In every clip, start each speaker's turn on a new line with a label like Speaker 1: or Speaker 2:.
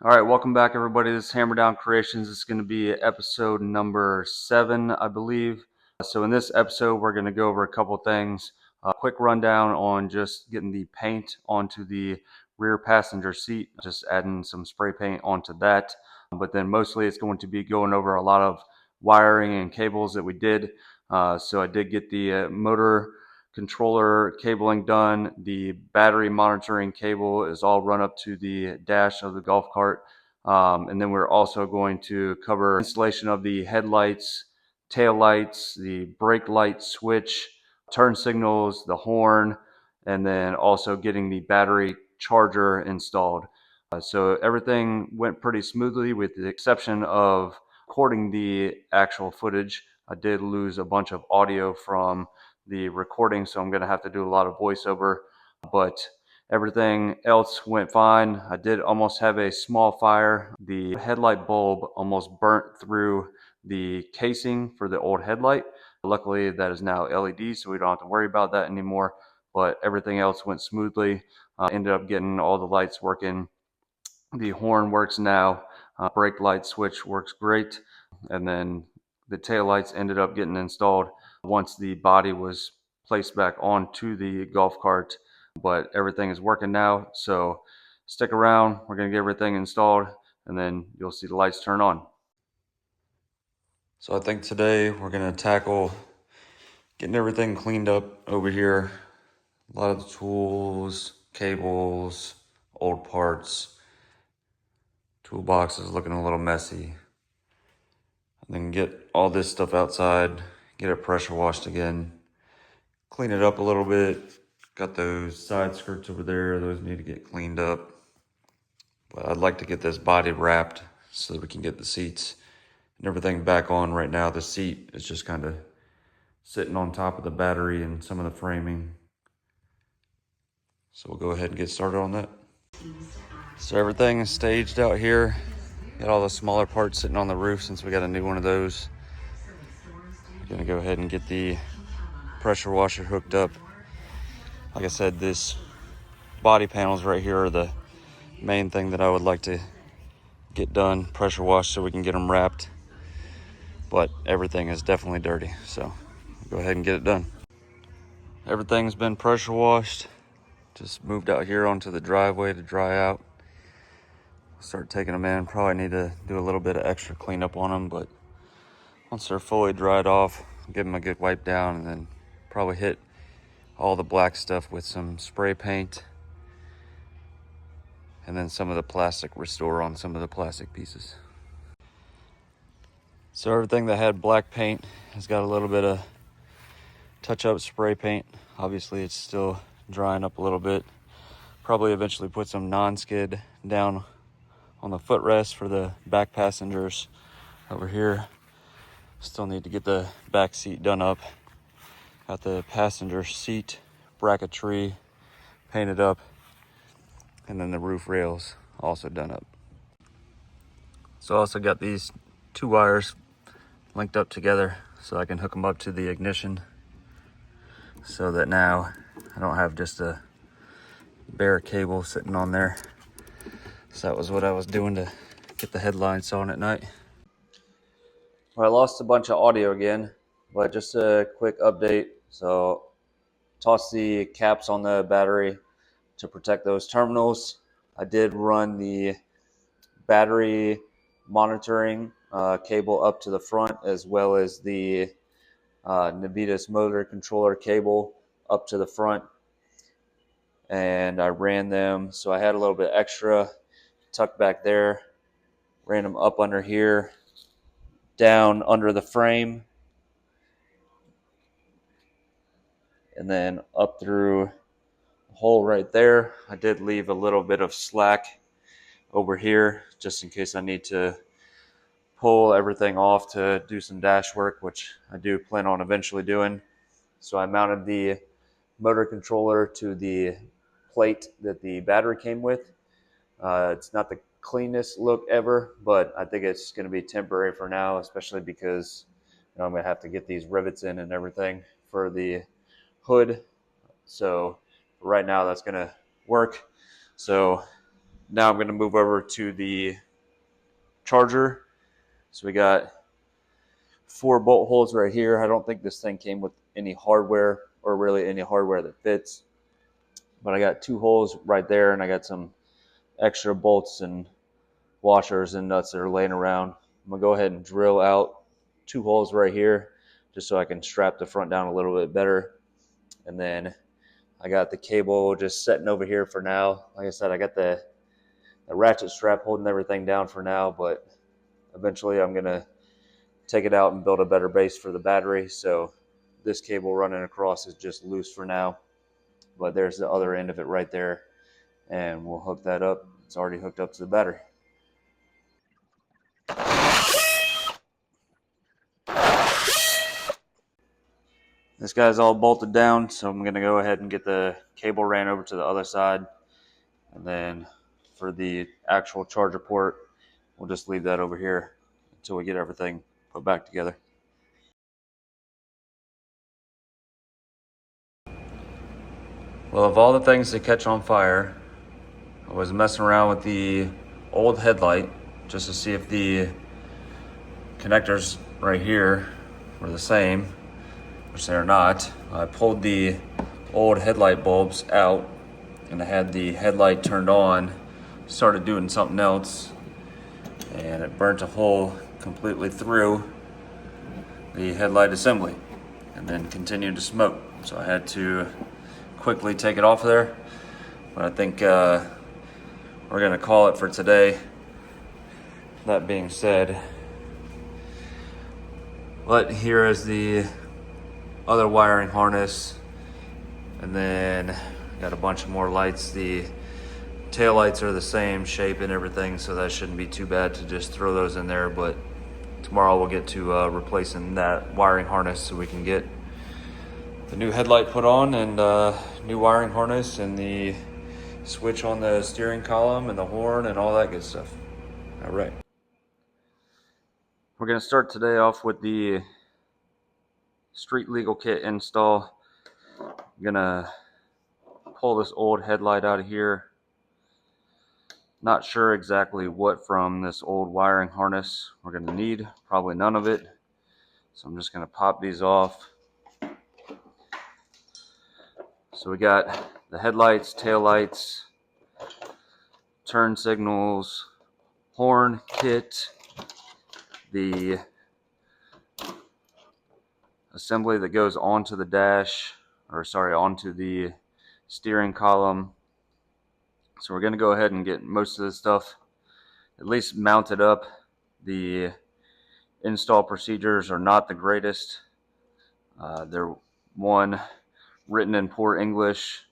Speaker 1: All right, welcome back, everybody. This is Hammer Down Creations. This is going to be episode number 7, I believe. So in this episode, we're going to go over a couple things. A quick rundown on just getting the paint onto the rear passenger seat, just adding some spray paint onto that. But then mostly it's going to be going over a lot of wiring and cables that we did. So I did get the motor controller cabling done. The battery monitoring cable is all run up to the dash of the golf cart. And then we're also going to cover installation of the headlights, tail lights, the brake light switch, turn signals, the horn, and then also getting the battery charger installed. So everything went pretty smoothly with the exception of recording the actual footage. I did lose a bunch of audio from the recording, so I'm going to have to do a lot of voiceover, but everything else went fine. I did almost have a small fire. The headlight bulb almost burnt through the casing for the old headlight. Luckily, that is now LED, so we don't have to worry about that anymore, but everything else went smoothly. Ended up getting all the lights working. The horn works now. Brake light switch works great. And then the tail lights ended up getting installed once the body was placed back onto the golf cart. But everything is working now. So stick around. We're going to get everything installed and then you'll see the lights turn on. So I think today we're going to tackle getting everything cleaned up over here. A lot of the tools, cables, old parts. Toolbox is looking a little messy. And then get all this stuff outside, get it pressure washed again, clean it up a little bit. Got those side skirts over there, those need to get cleaned up. But I'd like to get this body wrapped so that we can get the seats and everything back on. Right now the seat is just kind of sitting on top of the battery and some of the framing. So we'll go ahead and get started on that. So everything is staged out here. Got all the smaller parts sitting on the roof since we got a new one of those. I'm gonna go ahead and get the pressure washer hooked up. Like I said, this body panels right here are the main thing that I would like to get done, pressure washed so we can get them wrapped. But everything is definitely dirty, so go ahead and get it done. Everything's been pressure washed. Just moved out here onto the driveway to dry out. Start taking them in. Probably need to do a little bit of extra cleanup on them, but once they're fully dried off, give them a good wipe down and then probably hit all the black stuff with some spray paint and then some of the plastic restore on some of the plastic pieces. So everything that had black paint has got a little bit of touch-up spray paint. Obviously it's still drying up a little bit. Probably eventually put some non-skid down on the footrest for the back passengers over here. Still need to get the back seat done up. Got the passenger seat bracketry painted up, and then the roof rails also done up. So I also got these 2 wires linked up together so I can hook them up to the ignition so that now I don't have just a bare cable sitting on there. So that was what I was doing to get the headlights on at night. Well, I lost a bunch of audio again, but just a quick update. So toss the caps on the battery to protect those terminals. I did run the battery monitoring cable up to the front, as well as the Navitas motor controller cable up to the front, and I ran them, so I had a little bit extra tucked back there, ran them up under here, down under the frame, and then up through a hole right there. I did leave a little bit of slack over here just in case I need to pull everything off to do some dash work, which I do plan on eventually doing. So I mounted the motor controller to the plate that the battery came with. It's not the cleanest look ever, but I think it's going to be temporary for now, especially because I'm going to have to get these rivets in and everything for the hood. So right now that's going to work. So Now I'm going to move over to the charger. So we got 4 bolt holes right here. I don't think this thing came with any hardware or really any hardware that fits, but I got 2 holes right there, and I got some extra bolts and washers and nuts that are laying around. I'm gonna go ahead and drill out 2 holes right here just so I can strap the front down a little bit better. And then I got the cable just setting over here for now. Like I said, I got the ratchet strap holding everything down for now, but eventually I'm gonna take it out and build a better base for the battery. So this cable running across is just loose for now, but there's the other end of it right there, and we'll hook that up. It's already hooked up to the battery. This guy's all bolted down, so I'm gonna go ahead and get the cable ran over to the other side, and then for the actual charger port, we'll just leave that over here until we get everything put back together. Well, of all the things to catch on fire, I was messing around with the old headlight just to see if the connectors right here were the same, which they're not. I pulled the old headlight bulbs out and I had the headlight turned on, started doing something else, and it burnt a hole completely through the headlight assembly and then continued to smoke. So I had to quickly take it off of there, but I think we're gonna call it for today. That being said, but here is the other wiring harness, and then got a bunch of more lights. The tail lights are the same shape and everything, so that shouldn't be too bad to just throw those in there, but tomorrow we'll get to replacing that wiring harness so we can get the new headlight put on, and new wiring harness, and the switch on the steering column, and the horn, and all that good stuff. All right. We're going to start today off with the street legal kit install. I'm going to pull this old headlight out of here. Not sure exactly what from this old wiring harness we're going to need. Probably none of it. So I'm just going to pop these off. So we got the headlights, tail lights, turn signals, horn kit, the assembly that goes onto the dash, or sorry, onto the steering column. So we're going to go ahead and get most of this stuff at least mounted up. The install procedures are not the greatest. They're, one, written in poor English,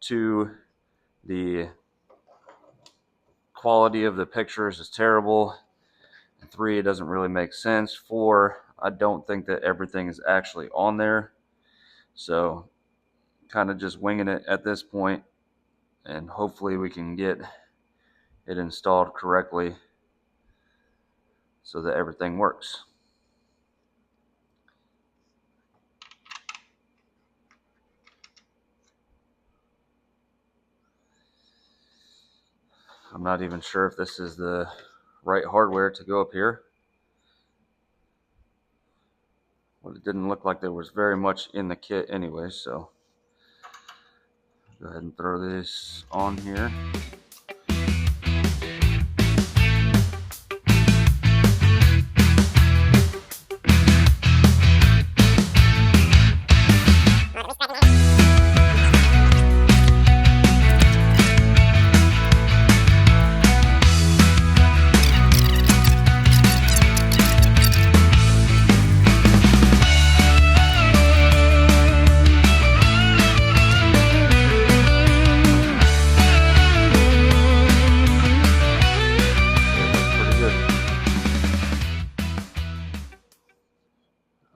Speaker 1: 2, the quality of the pictures is terrible, 3, it doesn't really make sense, 4, I don't think that everything is actually on there. So kind of just winging it at this point, and hopefully we can get it installed correctly so that everything works. I'm not even sure if this is the right hardware to go up here. Well, it didn't look like there was very much in the kit anyway, so go ahead and throw this on here.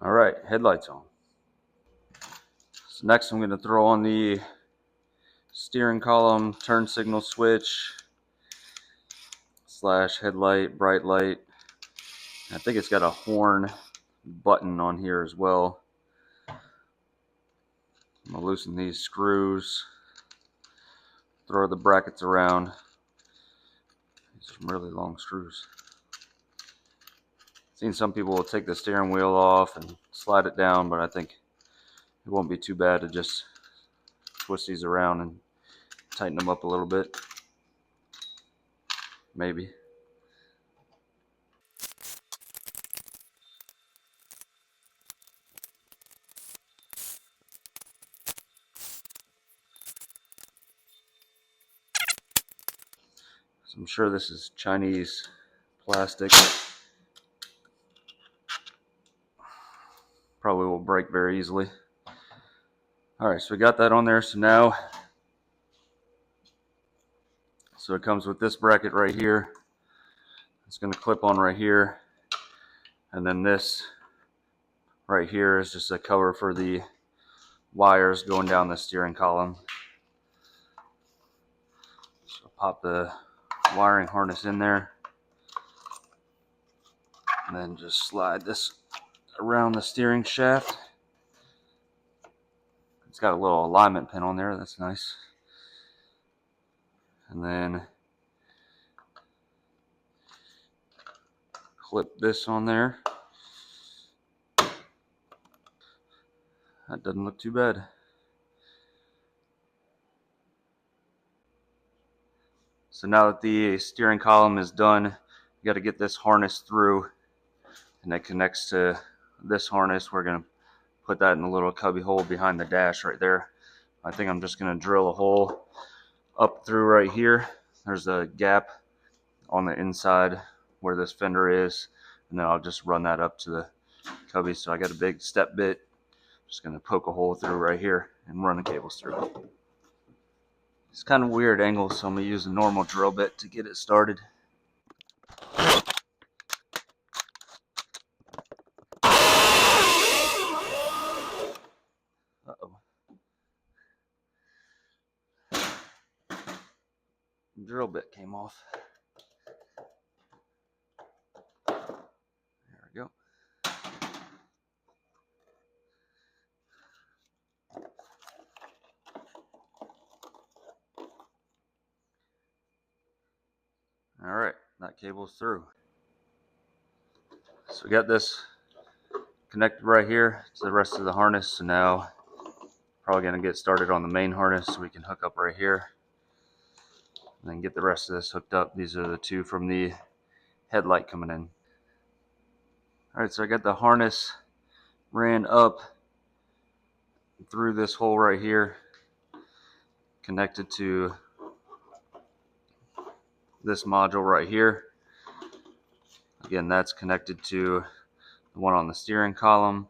Speaker 1: Alright, headlights on. So next I'm going to throw on the steering column, turn signal switch, / headlight, bright light. I think it's got a horn button on here as well. I'm going to loosen these screws, throw the brackets around, Some really long screws. Seen some people will take the steering wheel off and slide it down, but I think it won't be too bad to just twist these around and tighten them up a little bit. Maybe. So I'm sure this is Chinese plastic. Probably will break very easily. Alright, so we got that on there. So it comes with this bracket right here. It's going to clip on right here. And then this right here is just a cover for the wires going down the steering column. So pop the wiring harness in there. And then just slide this around the steering shaft. It's got a little alignment pin on there. That's nice. And then clip this on there. That doesn't look too bad. So now that the steering column is done, you got to get this harness through, and it connects to this harness. We're going to put that in the little cubby hole behind the dash right there. I think I'm just going to drill a hole up through right here. There's a gap on the inside where this fender is, and then I'll just run that up to the cubby. So I got a big step bit. Just going to poke a hole through right here and run the cables through. It's kind of weird angle, so I'm going to use a normal drill bit to get it started. Uh-oh. The drill bit came off. There we go. Alright, that cable's through. So we got this connected right here to the rest of the harness. So now probably going to get started on the main harness so we can hook up right here. And then get the rest of this hooked up. These are the two from the headlight coming in. Alright, so I got the harness ran up through this hole right here, connected to this module right here. Again, that's connected to the one on the steering column,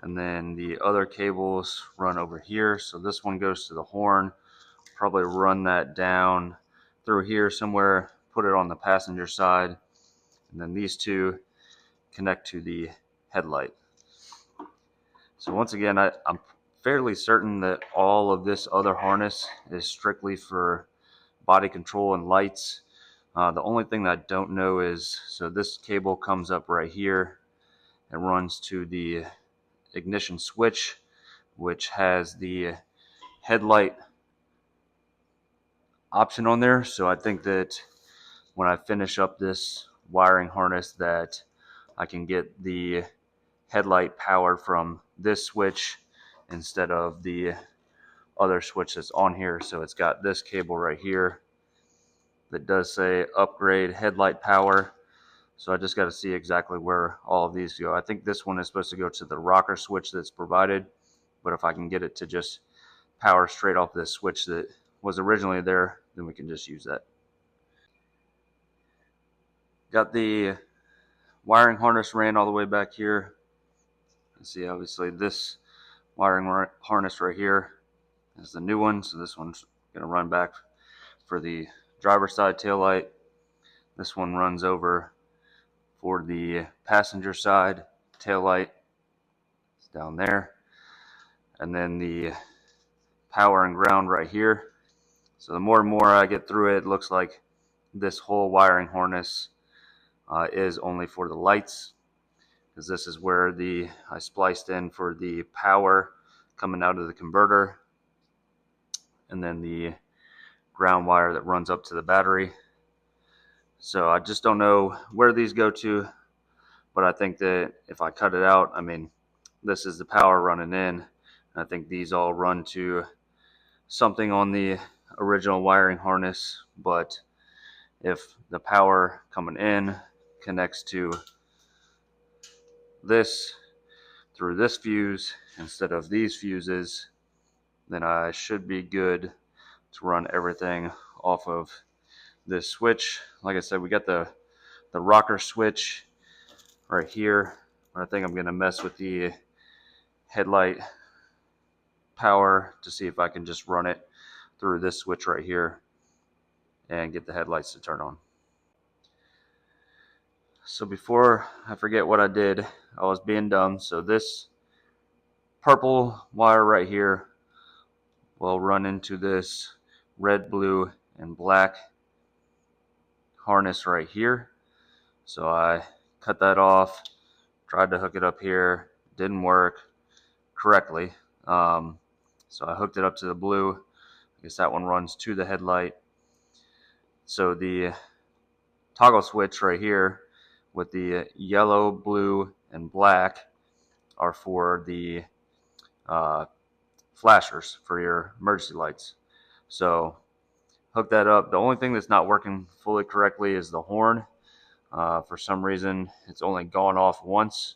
Speaker 1: and then the other cables run over here. So this one goes to the horn. Probably run that down through here somewhere, put it on the passenger side, and then these two connect to the headlight. So once again, I'm fairly certain that all of this other harness is strictly for body control and lights. The only thing that I don't know is, so this cable comes up right here and runs to the ignition switch, which has the headlight option on there. So I think that when I finish up this wiring harness, that I can get the headlight powered from this switch instead of the other switch that's on here. So it's got this cable right here that does say upgrade headlight power. So I just got to see exactly where all of these go. I think this one is supposed to go to the rocker switch that's provided, but if I can get it to just power straight off this switch that was originally there, then we can just use that. Got the wiring harness ran all the way back here. You see, obviously this wiring harness right here is the new one, so this one's going to run back for the driver's side taillight. This one runs over for the passenger side taillight. It's down there. And then the power and ground right here. So the more and more I get through it, it looks like this whole wiring harness is only for the lights, because this is where I spliced in for the power coming out of the converter, and then the ground wire that runs up to the battery. So I just don't know where these go to, but I think that if I cut it out, I mean, this is the power running in. I think these all run to something on the original wiring harness, but if the power coming in connects to this through this fuse instead of these fuses, then I should be good to run everything off of this switch. Like I said, we got the rocker switch right here, but I think I'm gonna mess with the headlight power to see if I can just run it through this switch right here and get the headlights to turn on. So before I forget what I did, I was being dumb. So this purple wire right here will run into this red, blue, and black harness right here. So I cut that off, tried to hook it up here, didn't work correctly. So I hooked it up to the blue. I guess that one runs to the headlight. So the toggle switch right here with the yellow, blue, and black are for the flashers for your emergency lights. So hook that up. The only thing that's not working fully correctly is the horn. For some reason, it's only gone off once.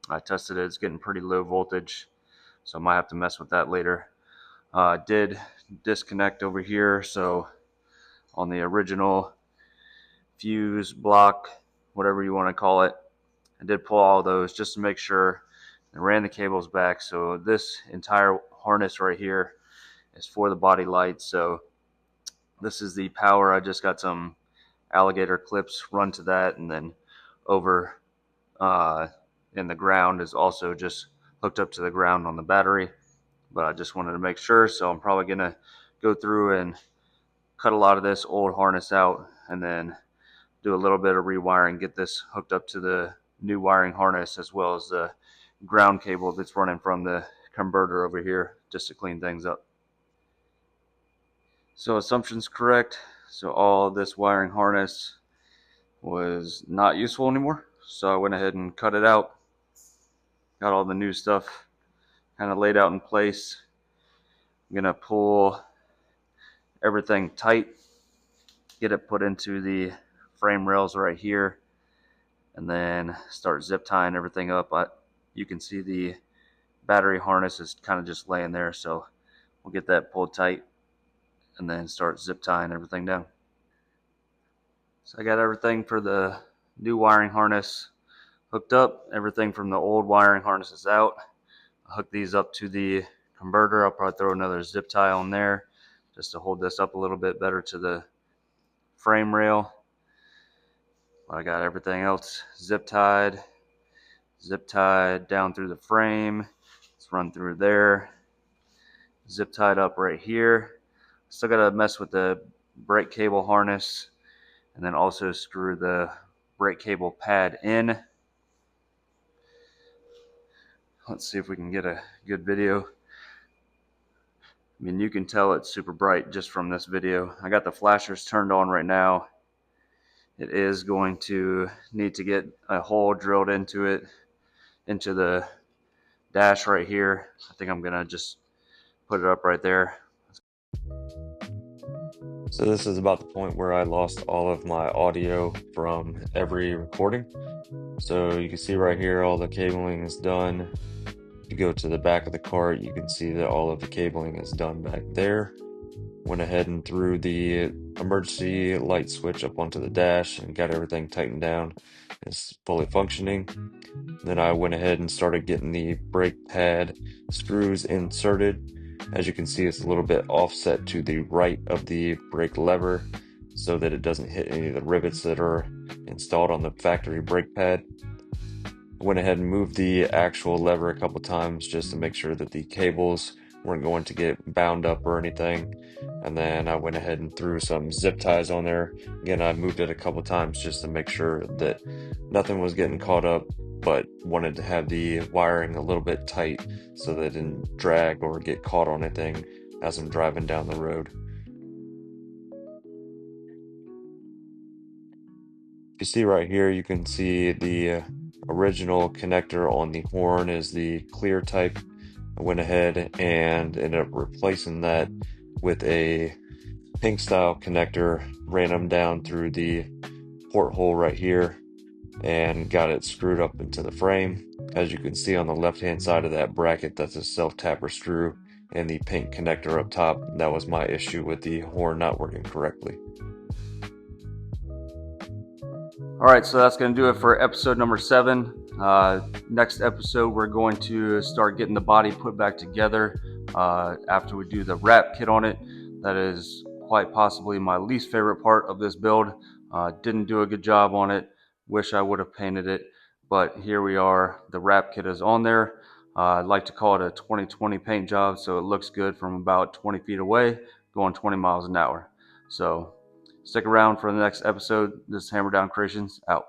Speaker 1: I tested it. It's getting pretty low voltage, so I might have to mess with that later. Did disconnect over here, so on the original fuse block, whatever you want to call it, I did pull all those just to make sure and ran the cables back. So this entire harness right here is for the body light. So this is the power. I just got some alligator clips run to that, and then over in the ground is also just hooked up to the ground on the battery. But I just wanted to make sure, so I'm probably gonna go through and cut a lot of this old harness out and then do a little bit of rewiring, get this hooked up to the new wiring harness as well as the ground cable that's running from the converter over here, just to clean things up. So assumption's correct. So all this wiring harness was not useful anymore. So I went ahead and cut it out. Got all the new stuff kind of laid out in place. I'm gonna pull everything tight, get it put into the frame rails right here, and then start zip tying everything up. You can see the battery harness is kind of just laying there, so we'll get that pulled tight and then start zip tying everything down. So I got everything for the new wiring harness hooked up. Everything from the old wiring harness is out. I hook these up to the converter. I'll probably throw another zip tie on there just to hold this up a little bit better to the frame rail. I got everything else zip tied down through the frame. Let's run through there. Zip tied up right here. Still gotta mess with the brake cable harness and then also screw the brake cable pad in. Let's see if we can get a good video. I mean, you can tell it's super bright just from this video. I got the flashers turned on right now. It is going to need to get a hole drilled into it, into the dash right here. I think I'm gonna just put it up right there. So this is about the point where I lost all of my audio from every recording. So you can see right here, all the cabling is done. If you go to the back of the cart, you can see that all of the cabling is done back there. Went ahead and threw the emergency light switch up onto the dash and got everything tightened down. It's fully functioning. Then I went ahead and started getting the brake pad screws inserted. As you can see, it's a little bit offset to the right of the brake lever so that it doesn't hit any of the rivets that are installed on the factory brake pad. I went ahead and moved the actual lever a couple times just to make sure that the cables weren't going to get bound up or anything. And then I went ahead and threw some zip ties on there. Again, I moved it a couple times just to make sure that nothing was getting caught up, but wanted to have the wiring a little bit tight so that it didn't drag or get caught on anything as I'm driving down the road.
Speaker 2: You see right here, you can see the original connector on the horn is the clear type. I went ahead and ended up replacing that with a pink style connector, ran them down through the porthole right here and got it screwed up into the frame. As you can see on the left hand side of that bracket, that's a self-tapper screw and the pink connector up top. That was my issue with the horn not working correctly.
Speaker 1: All right, so that's going to do it for episode number 7. Next episode, we're going to start getting the body put back together after we do the wrap kit on it. That is quite possibly my least favorite part of this build. Didn't do a good job on it. Wish I would have painted it, but here we are. The wrap kit is on there. I'd like to call it a 20/20 paint job, so it looks good from about 20 feet away, going 20 miles an hour. So stick around for the next episode. This is Hammer Down Creations, out.